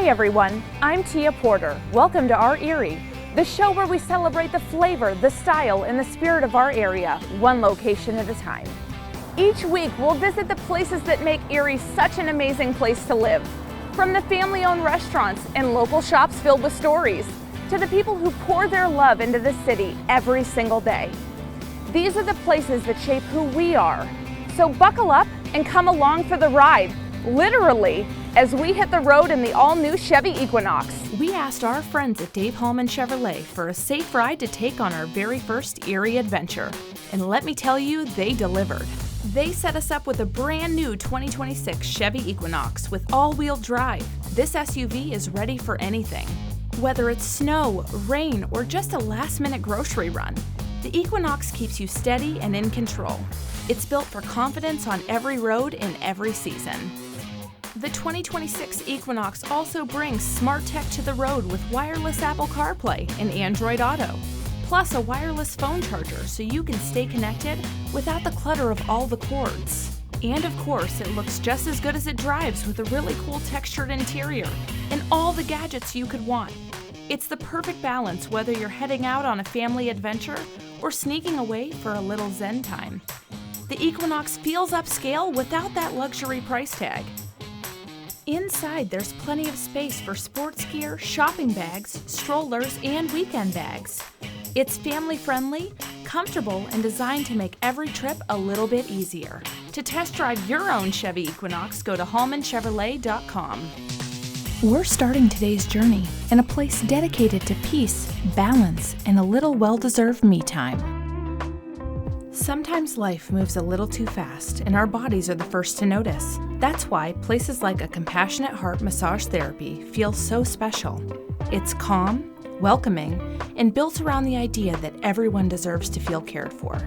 everyone, I'm Tia Porter. Welcome to our Erie, the show where we celebrate the flavor, the style, and the spirit of our area, one location at a time. Each week, we'll visit the places that make Erie such an amazing place to live. From the family-owned restaurants and local shops filled with stories, to the people who pour their love into the city every single day. These are the places that shape who we are. So buckle up and come along for the ride, literally, as we hit the road in the all-new Chevy Equinox. We asked our friends at Dave Hallman Chevrolet for a safe ride to take on our very first Erie adventure. And let me tell you, they delivered. They set us up with a brand new 2026 Chevy Equinox with all-wheel drive. This SUV is ready for anything. Whether it's snow, rain, or just a last-minute grocery run, the Equinox keeps you steady and in control. It's built for confidence on every road in every season. The 2026 Equinox also brings smart tech to the road with wireless Apple CarPlay and Android Auto, plus a wireless phone charger so you can stay connected without the clutter of all the cords. And of course, it looks just as good as it drives with a really cool textured interior and all the gadgets you could want. It's the perfect balance whether you're heading out on a family adventure or sneaking away for a little zen time. The Equinox feels upscale without that luxury price tag. Inside, there's plenty of space for sports gear, shopping bags, strollers, and weekend bags. It's family-friendly, comfortable, and designed to make every trip a little bit easier. To test drive your own Chevy Equinox, go to hallmanchevrolet.com. We're starting today's journey in a place dedicated to peace, balance, and a little well-deserved me time. Sometimes life moves a little too fast, and our bodies are the first to notice. That's why places like a Compassionate Heart Massage Therapy feel so special. It's calm, welcoming, and built around the idea that everyone deserves to feel cared for.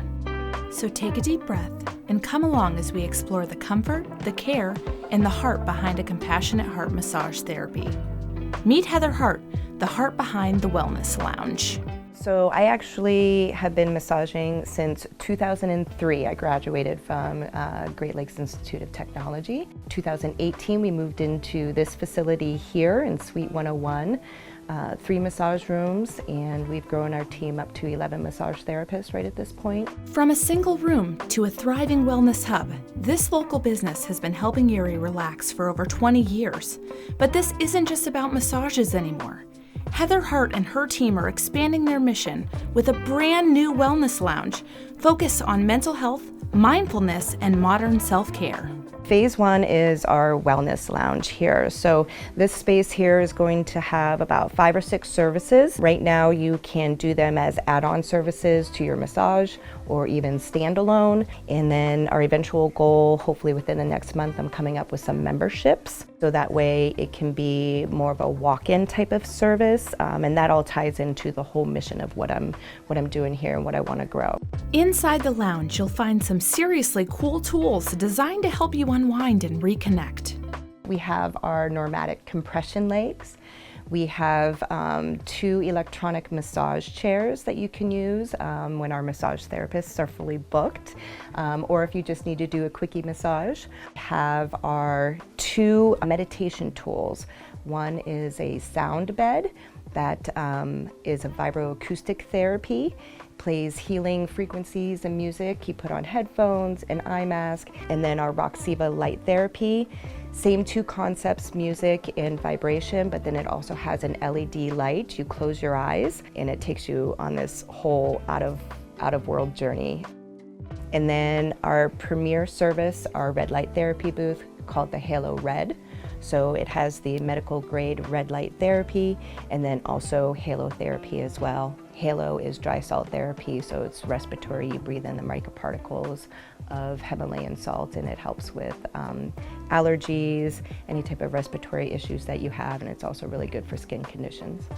So take a deep breath and come along as we explore the comfort, the care, and the heart behind a Compassionate Heart Massage Therapy. Meet Heather Hart, the heart behind the Wellness Lounge. So I actually have been massaging since 2003. I graduated from Great Lakes Institute of Technology. 2018, we moved into this facility here in Suite 101, 3 massage rooms, and we've grown our team up to 11 massage therapists right at this point. From a single room to a thriving wellness hub, this local business has been helping Erie relax for over 20 years. But this isn't just about massages anymore. Heather Hart and her team are expanding their mission with a brand new wellness lounge focused on mental health, mindfulness, and modern self-care. Phase 1 is our wellness lounge here. So this space here is going to have about 5 or 6 services. Right now you can do them as add-on services to your massage or even standalone. And then our eventual goal, hopefully within the next month, I'm coming up with some memberships. So that way it can be more of a walk-in type of service. And that all ties into the whole mission of what I'm doing here and what I want to grow. Inside the lounge, you'll find some seriously cool tools designed to help you unwind and reconnect. We have our Normatic compression legs. We have 2 electronic massage chairs that you can use when our massage therapists are fully booked, or if you just need to do a quickie massage. We have our 2 meditation tools. One is a sound bed that is a vibroacoustic therapy, plays healing frequencies and music. You put on headphones, an eye mask, and then our Roxiva light therapy. Same 2 concepts, music and vibration, but then it also has an LED light. You close your eyes and it takes you on this whole out of world journey. And then our premier service, our red light therapy booth called the Halo Red. So it has the medical grade red light therapy and then also halo therapy as well. Halo is dry salt therapy, so it's respiratory. You breathe in the microparticles of Himalayan salt and it helps with allergies, any type of respiratory issues that you have, and it's also really good for skin conditions.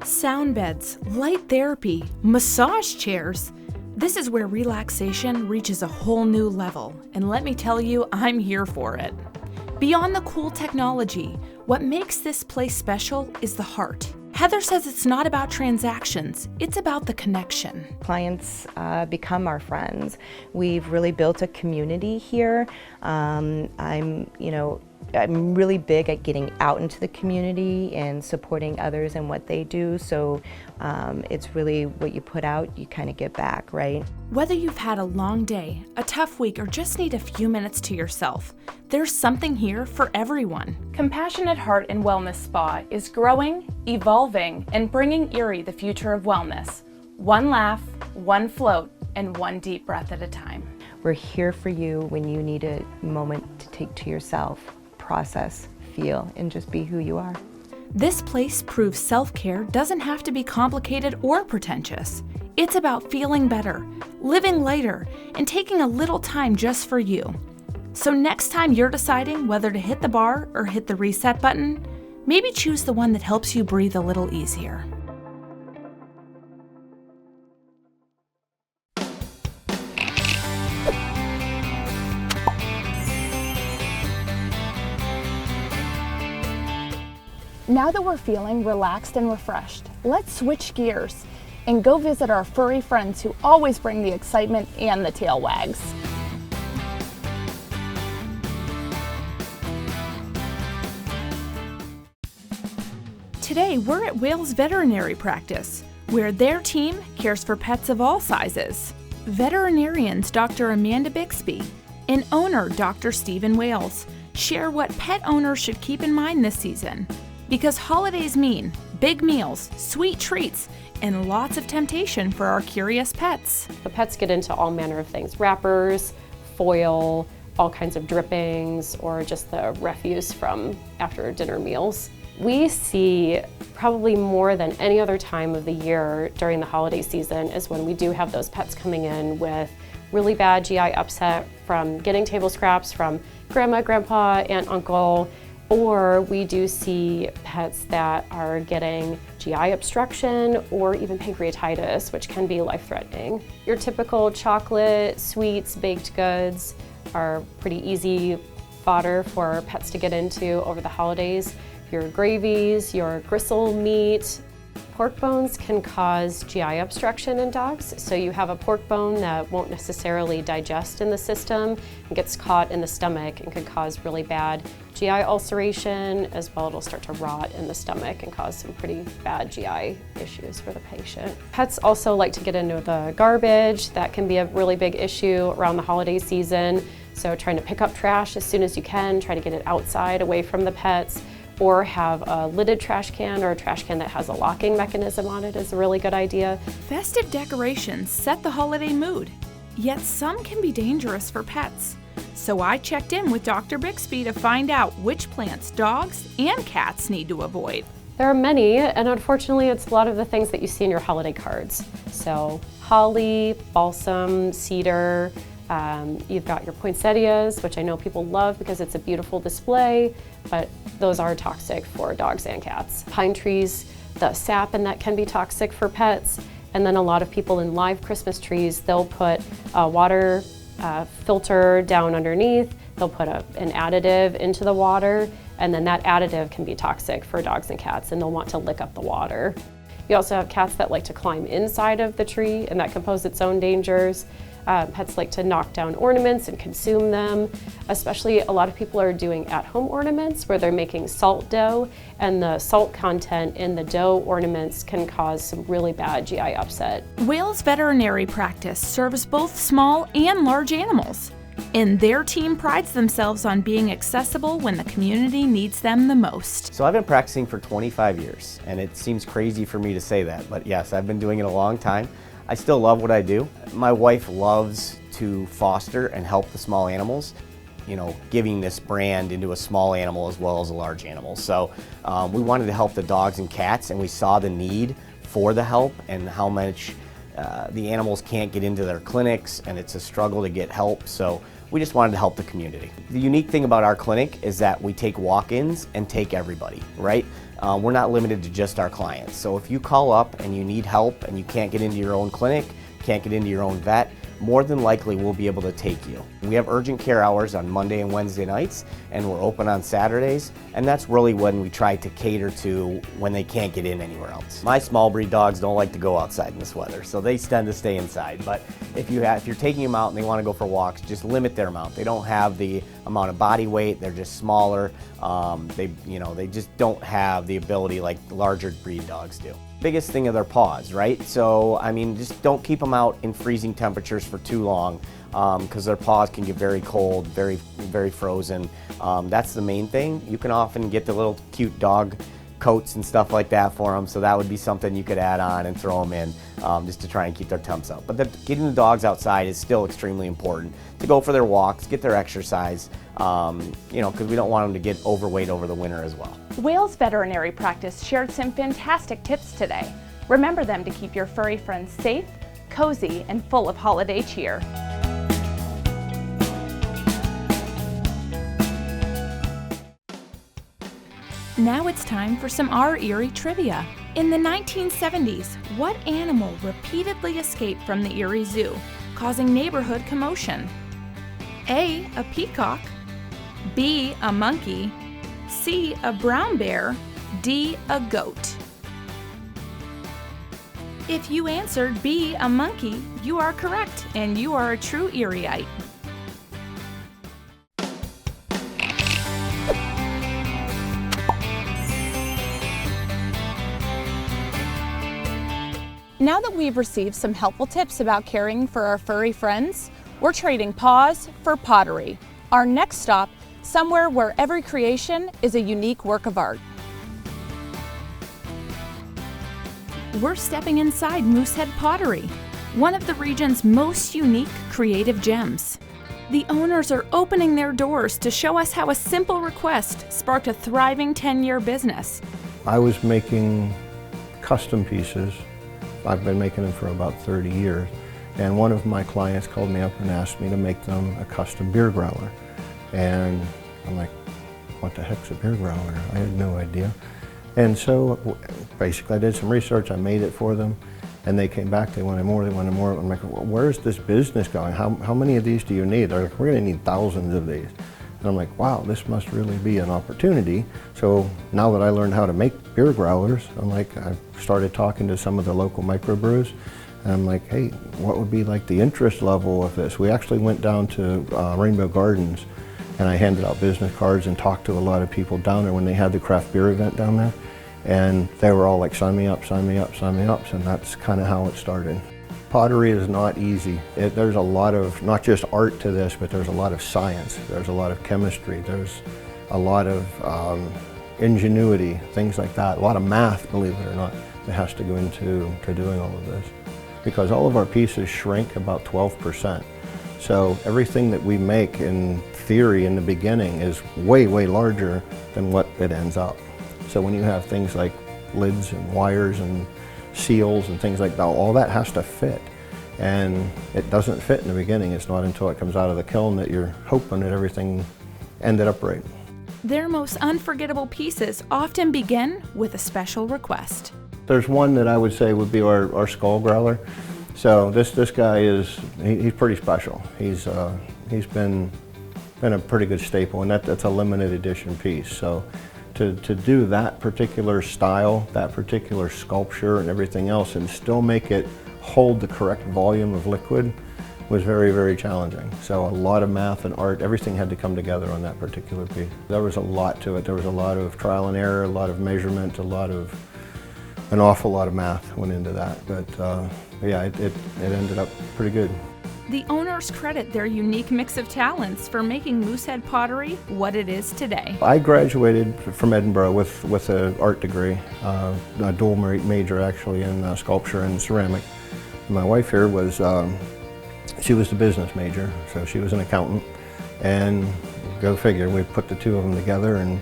Sound beds, light therapy, massage chairs. This is where relaxation reaches a whole new level, and let me tell you, I'm here for it. Beyond the cool technology, what makes this place special is the heart. Heather says it's not about transactions, it's about the connection. Clients become our friends. We've really built a community here. I'm I'm really big at getting out into the community and supporting others and what they do, so it's really what you put out, you kind of get back, right? Whether you've had a long day, a tough week, or just need a few minutes to yourself, there's something here for everyone. Compassionate Heart and Wellness Spa is growing, evolving, and bringing Erie the future of wellness. One laugh, one float, and one deep breath at a time. We're here for you when you need a moment to take to yourself, process, feel, and just be who you are. This place proves self-care doesn't have to be complicated or pretentious. It's about feeling better, living lighter, and taking a little time just for you. So next time you're deciding whether to hit the bar or hit the reset button, maybe choose the one that helps you breathe a little easier. Now that we're feeling relaxed and refreshed, let's switch gears and go visit our furry friends who always bring the excitement and the tail wags. Today, we're at Wales Veterinary Practice, where their team cares for pets of all sizes. Veterinarians Dr. Amanda Bixby and owner Dr. Stephen Wales share what pet owners should keep in mind this season. Because holidays mean big meals, sweet treats, and lots of temptation for our curious pets. The pets get into all manner of things, wrappers, foil, all kinds of drippings, or just the refuse from after dinner meals. We see probably more than any other time of the year during the holiday season is when we do have those pets coming in with really bad GI upset from getting table scraps from grandma, grandpa, aunt, uncle, or we do see pets that are getting GI obstruction or even pancreatitis, which can be life-threatening. Your typical chocolate, sweets, baked goods are pretty easy fodder for pets to get into over the holidays. Your gravies, your gristle meat. Pork bones can cause GI obstruction in dogs, so you have a pork bone that won't necessarily digest in the system and gets caught in the stomach and can cause really bad GI ulceration, as well it'll start to rot in the stomach and cause some pretty bad GI issues for the patient. Pets also like to get into the garbage. That can be a really big issue around the holiday season, so trying to pick up trash as soon as you can, try to get it outside away from the pets, or have a lidded trash can or a trash can that has a locking mechanism on it is a really good idea. Festive decorations set the holiday mood, yet some can be dangerous for pets. So I checked in with Dr. Bixby to find out which plants dogs and cats need to avoid. There are many, and unfortunately it's a lot of the things that you see in your holiday cards. So holly, balsam, cedar, you've got your poinsettias, which I know people love because it's a beautiful display, but those are toxic for dogs and cats. Pine trees, the sap in that can be toxic for pets. And then a lot of people in live Christmas trees, they'll put a water filter down underneath, they'll put an additive into the water, and then that additive can be toxic for dogs and cats, and they'll want to lick up the water. You also have cats that like to climb inside of the tree, and that can pose its own dangers. Pets like to knock down ornaments and consume them. Especially a lot of people are doing at-home ornaments where they're making salt dough, and the salt content in the dough ornaments can cause some really bad GI upset. Wales Veterinary Practice serves both small and large animals, and their team prides themselves on being accessible when the community needs them the most. So I've been practicing for 25 years, and it seems crazy for me to say that, but yes, I've been doing it a long time. I still love what I do. My wife loves to foster and help the small animals, you know, giving this brand into a small animal as well as a large animal. So we wanted to help the dogs and cats, and we saw the need for the help and how much the animals can't get into their clinics, and it's a struggle to get help. So we just wanted to help the community. The unique thing about our clinic is that we take walk-ins and take everybody, right? We're not limited to just our clients. So if you call up and you need help and you can't get into your own clinic, can't get into your own vet, more than likely we'll be able to take you. We have urgent care hours on Monday and Wednesday nights, and we're open on Saturdays, and that's really when we try to cater to when they can't get in anywhere else. My small breed dogs don't like to go outside in this weather, so they tend to stay inside. But if you're taking them out and they want to go for walks, just limit their amount. They don't have the amount of body weight, they're just smaller. They just don't have the ability like larger breed dogs do. Biggest thing are their paws, right? So, I mean, just don't keep them out in freezing temperatures for too long because their paws can get very cold, very, very frozen. That's the main thing. You can often get the little cute dog coats and stuff like that for them, so that would be something you could add on and throw them in just to try and keep their temps up. But getting the dogs outside is still extremely important to go for their walks, get their exercise, because we don't want them to get overweight over the winter as well. Wales Veterinary Practice shared some fantastic tips today. Remember them to keep your furry friends safe, cozy, and full of holiday cheer. Now it's time for some Our Erie trivia. In the 1970s, what animal repeatedly escaped from the Erie Zoo, causing neighborhood commotion? A, a peacock, B, a monkey, C, a brown bear, D, a goat. If you answered B, a monkey, you are correct, and you are a true Erieite. Now that we've received some helpful tips about caring for our furry friends, we're trading paws for pottery. Our next stop, somewhere where every creation is a unique work of art. We're stepping inside Moosehead Pottery, one of the region's most unique creative gems. The owners are opening their doors to show us how a simple request sparked a thriving 10-year business. I was making custom pieces. I've been making them for about 30 years. And one of my clients called me up and asked me to make them a custom beer growler. And I'm like, what the heck's a beer growler? I had no idea. And so basically I did some research, I made it for them, and they came back, they wanted more. I'm like, well, where's this business going? How many of these do you need? They're like, we're gonna need thousands of these. And I'm like, wow, this must really be an opportunity. So now that I learned how to make beer growlers, I'm like, I started talking to some of the local microbrews, and I'm like, hey, what would be like the interest level of this? We actually went down to Rainbow Gardens, and I handed out business cards and talked to a lot of people down there when they had the craft beer event down there. And they were all like, sign me up, sign me up, sign me up. And that's kind of how it started. Pottery is not easy. There's a lot of, not just art to this, but there's a lot of science. There's a lot of chemistry. There's a lot of ingenuity, things like that. A lot of math, believe it or not, that has to go into doing all of this. Because all of our pieces shrink about 12%. So everything that we make in theory in the beginning is way, way larger than what it ends up. So when you have things like lids and wires and seals and things like that, all that has to fit. And it doesn't fit in the beginning. It's not until it comes out of the kiln that you're hoping that everything ended up right. Their most unforgettable pieces often begin with a special request. There's one that I would say would be our skull growler. So this guy he's pretty special. He's been a pretty good staple, and that's a limited edition piece. So to do that particular style, that particular sculpture and everything else, and still make it hold the correct volume of liquid was very, very challenging. So a lot of math and art, everything had to come together on that particular piece. There was a lot to it. There was a lot of trial and error, a lot of measurement, an awful lot of math went into that. But yeah, it ended up pretty good. The owners credit their unique mix of talents for making Moosehead Pottery what it is today. I graduated from Edinburgh with an art degree, a dual major actually in sculpture and ceramic. My wife here she was the business major, so she was an accountant. And go figure, we put the two of them together, and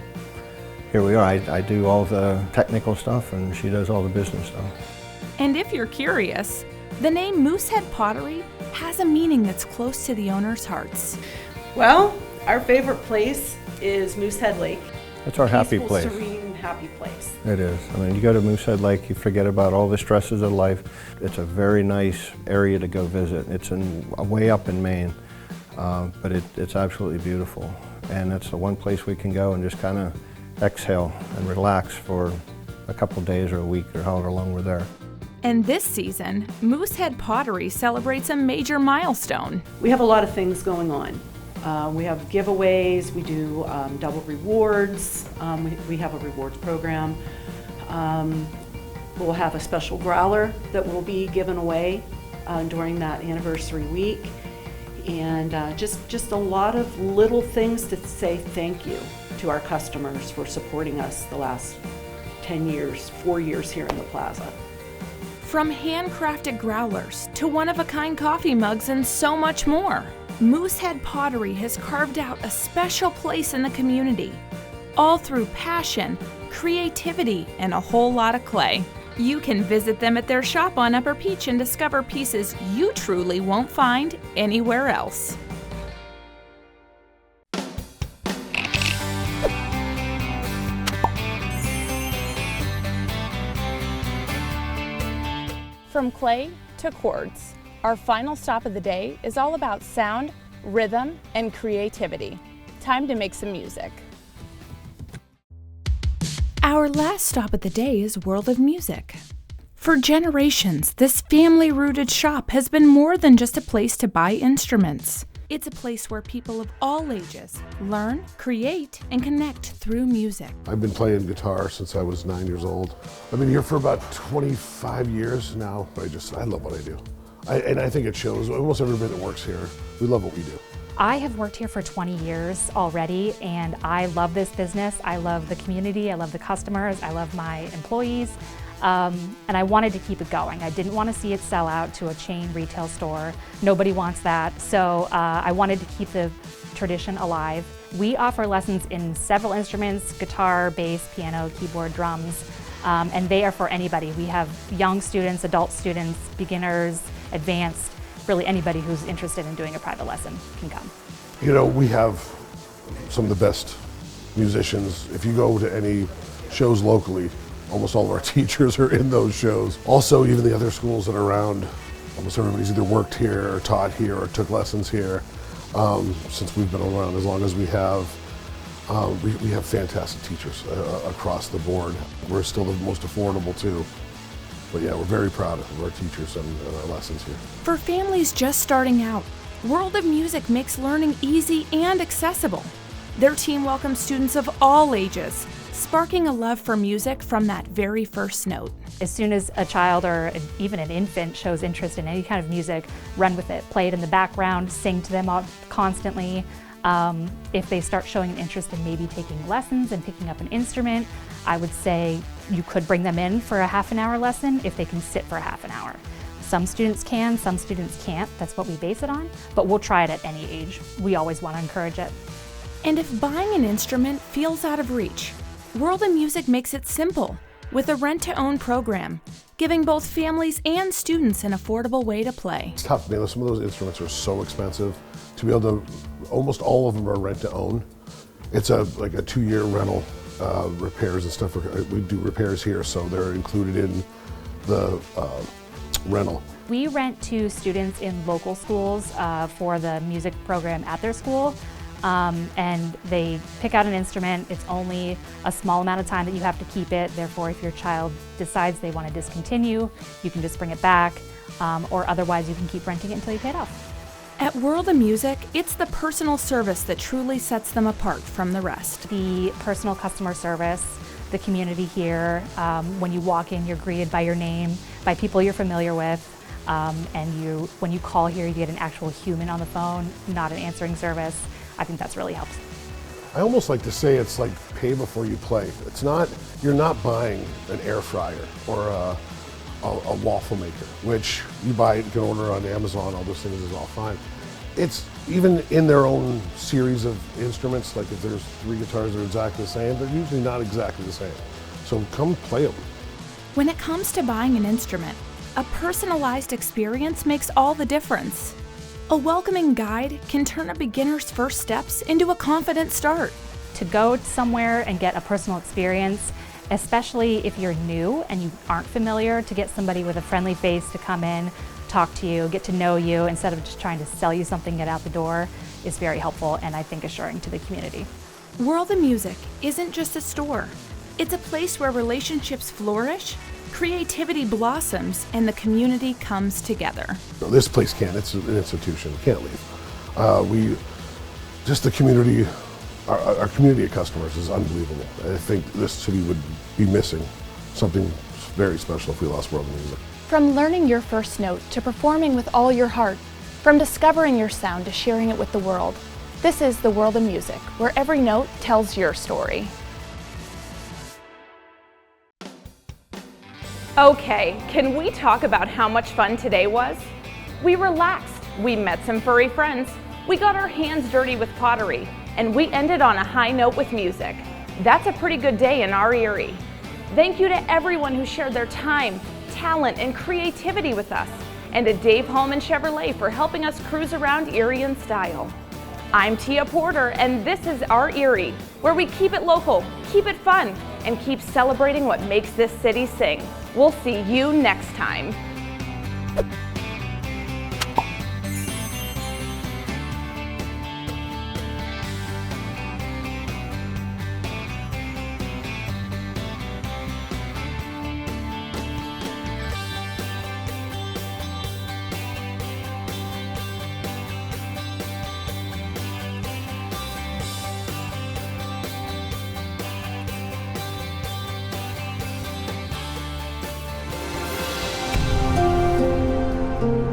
here we are. I do all the technical stuff, and she does all the business stuff. And if you're curious, the name Moosehead Pottery has a meaning that's close to the owners' hearts. Well, our favorite place is Moosehead Lake. It's our happy Peaceful, place. Serene, happy place. It is. I mean, you go to Moosehead Lake, you forget about all the stresses of life. It's a very nice area to go visit. It's way up in Maine, but it's absolutely beautiful. And it's the one place we can go and just kind of exhale and relax for a couple days or a week or however long we're there. And this season, Moosehead Pottery celebrates a major milestone. We have a lot of things going on. We have giveaways, we do double rewards, we have a rewards program. We'll have a special growler that will be given away during that anniversary week. And just a lot of little things to say thank you to our customers for supporting us the last 10 years, 4 years here in the plaza. From handcrafted growlers to one-of-a-kind coffee mugs and so much more, Moosehead Pottery has carved out a special place in the community, all through passion, creativity, and a whole lot of clay. You can visit them at their shop on Upper Peach and discover pieces you truly won't find anywhere else. From clay to chords, our final stop of the day is all about sound, rhythm, and creativity. Time to make some music. Our last stop of the day is World of Music. For generations, this family-rooted shop has been more than just a place to buy instruments. It's a place where people of all ages learn, create, and connect through music. I've been playing guitar since I was 9 years old. I've been here for about 25 years now. I love what I do. And I think it shows. Almost everybody that works here, we love what we do. I have worked here for 20 years already, and I love this business. I love the community, I love the customers, I love my employees, and I wanted to keep it going. I didn't want to see it sell out to a chain retail store. Nobody wants that, so I wanted to keep the tradition alive. We offer lessons in several instruments: guitar, bass, piano, keyboard, drums, and they are for anybody. We have young students, adult students, beginners, advanced. Really anybody who's interested in doing a private lesson can come. You know, we have some of the best musicians. If you go to any shows locally, almost all of our teachers are in those shows. Also, even the other schools that are around, almost everybody's either worked here or taught here or took lessons here since we've been around as long as we have. We have fantastic teachers across the board. We're still the most affordable too. But yeah, we're very proud of our teachers and our lessons here. For families just starting out, World of Music makes learning easy and accessible. Their team welcomes students of all ages, sparking a love for music from that very first note. As soon as a child or even an infant shows interest in any kind of music, run with it. Play it in the background, sing to them constantly. If they start showing an interest in maybe taking lessons and picking up an instrument, I would say you could bring them in for a half an hour lesson if they can sit for a half an hour. Some students can, some students can't. That's what we base it on, but we'll try it at any age. We always want to encourage it. And if buying an instrument feels out of reach, World of Music makes it simple with a rent-to-own program, giving both families and students an affordable way to play. It's tough, man. Some of those instruments are so expensive. To be able to, almost all of them are rent-to-own. It's like a 2-year rental. Repairs and stuff. We do repairs here, so they're included in the rental. We rent to students in local schools for the music program at their school, and they pick out an instrument. It's only a small amount of time that you have to keep it. Therefore, if your child decides they want to discontinue, you can just bring it back, or otherwise you can keep renting it until you pay it off. At World of Music, it's the personal service that truly sets them apart from the rest. The personal customer service, the community here, when you walk in, you're greeted by your name, by people you're familiar with, and when you call here, you get an actual human on the phone, not an answering service. I think that's really helps. I almost like to say it's like pay before you play. It's not, you're not buying an air fryer or a waffle maker, which you buy it, you can order on Amazon, all those things is all fine. It's even in their own series of instruments, like if there's 3 guitars that are exactly the same, they're usually not exactly the same. So come play them. When it comes to buying an instrument, a personalized experience makes all the difference. A welcoming guide can turn a beginner's first steps into a confident start. To go somewhere and get a personal experience especially if you're new and you aren't familiar, to get somebody with a friendly face to come in, talk to you, get to know you instead of just trying to sell you something, get out the door, is very helpful and I think assuring to the community. World of Music isn't just a store. It's a place where relationships flourish, creativity blossoms, and the community comes together. This place can't, it's an institution, can't leave. Just the community, our community of customers is unbelievable. I think this city would be missing something very special if we lost World of Music. From learning your first note to performing with all your heart, from discovering your sound to sharing it with the world, this is the World of Music, where every note tells your story. Okay, can we talk about how much fun today was? We relaxed, we met some furry friends, we got our hands dirty with pottery, and we ended on a high note with music. That's a pretty good day in our Erie. Thank you to everyone who shared their time, talent, and creativity with us, and to Dave Hallman Chevrolet for helping us cruise around Erie in style. I'm Tia Porter, and this is our Erie, where we keep it local, keep it fun, and keep celebrating what makes this city sing. We'll see you next time.